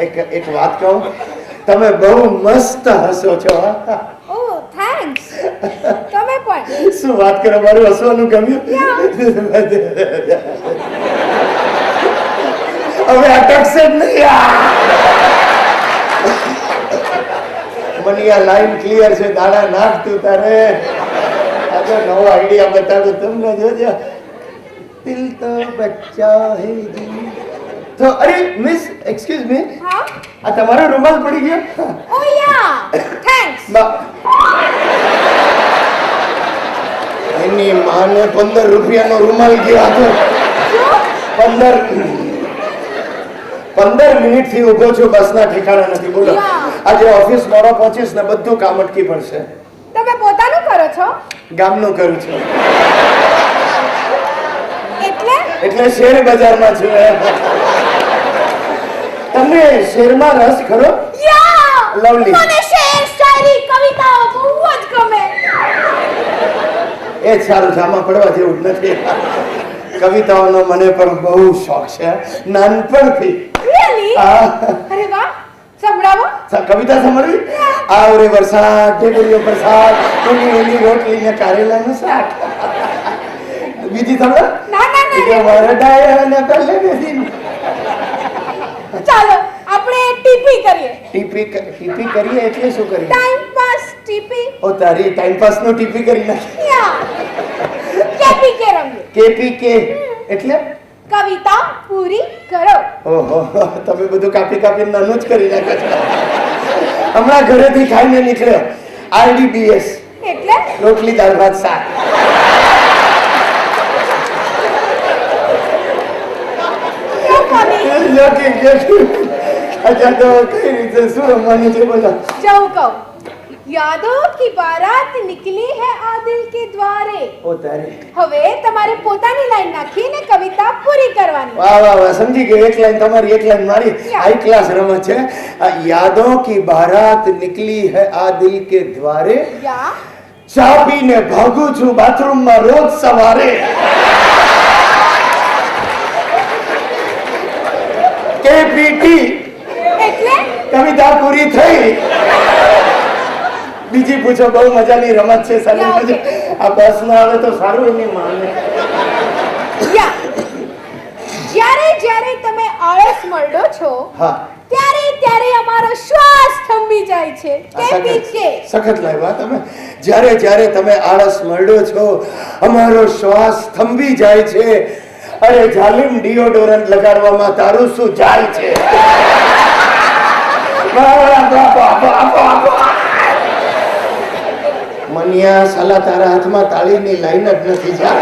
એક વાત કહું, તમે બહુ મસ્ત હસો છો. ઓહ થેન્ક્સ. તમે પણ. શું વાત કરો, મારું હસવાનું ગમ્યું. હવે અટકશે જ નહીં. મને આ લાઈન ક્લિયર છે, દાડા નાખતું તારે. આજે નવો આઈડિયા બતાડું તમને, જોજો. દિલ તો બચ્ચા હે જી. તો અરે મિસ એક્સક્યુઝ મી, હા આ તમારો રૂમાલ પડી ગયો. ઓ યા થેન્ક્સ. એની માને 15 રૂપિયાનો રૂમાલ ગયો હતો. 15 મિનિટથી ઊભો છું, બસના ઠેકાણા નથી. બોલો, આજે ઓફિસ મોડો પહોંચીશ ને બધું કામ અટકી પડશે. તમે પોતાનું કરો છો? ગામનું કરું છું. એટલે શેર બજારમાં છું. તમને શેરમાં રસ ખરો? યા લવલી. મને શેર, શાયરી, કવિતાઓ બહુ જ ગમે. એ સારું છે, આમાં પડવા જેવું જ નથી. કવિતાઓનો મને પણ બહુ શોખ છે, નાનપણથી. રિયલી? અરે વાહ, સંભળાવો. કવિતા સાંભળવી? આવરે વરસાદ, ઢેબરીઓ પ્રસાદ, એની રોટલી ને કારેલાનું શાક. બીજી સાંભળો. ના ના ના, વરડાય અને પહેલે બેસી. ચાલો આપણે ટીપી કરીએ. ટીપી કરીએ એટલે શું કરીએ? Time pass TP. ઓ તારી ટાઈમ પાસ નો ટીપી કરી નાખી. યા કેપીકે રમીએ. કેપીકે એટલે કવિતા પૂરી કરો. ઓહો, તમે બધું કાપી કાપીને નાનું જ કરી નાખો છો. હમણાં ઘરેથી ખાઈને નીકળ્યો. RDBS એટલે રોટલી દાળ ભાત શાક. અચ્છા, તો કઈ રીતે શું રમવાનું છે? બોલો. જાઉં કહું. યાદોं की बारात निकली है आ दिल के द्वारे. ઓ તારી. હવે તમારે પોતાની લાઈન નાખીને કવિતા પૂરી કરવાની. વાહ વાહ વાહ, સમજી ગયો. એક લાઈન તમારી, એક લાઈન મારી. હાઈ ક્લાસ રમત છે. યાદોं की बारात निकली है आ दिल के द्वारे. યા ચા પીને ભાગું છું બાથરૂમમાં રોજ સવારે. કેપીટી એટલે કવિતા પૂરી થઈ. બીજી પૂછો, બહુ મજાની રમત છે. સાલી આ બસ ના આવે તો સારું. એની માને યા જ્યારે જ્યારે તમે આળસ મળો છો, હા, ત્યારે અમારો શ્વાસ થંભી જાય છે. કેપીકે. સખત લાવ્યા તમે. જ્યારે તમે આળસ મળો છો, અમારો શ્વાસ થંભી જાય છે. અરે જાલિમ, ડિયોડોરન્ટ લગાડવામાં તારું શું જાય છે? મનિયા, સાલા તારા હાથમાં તાળીની લાઈન જ નથી. જા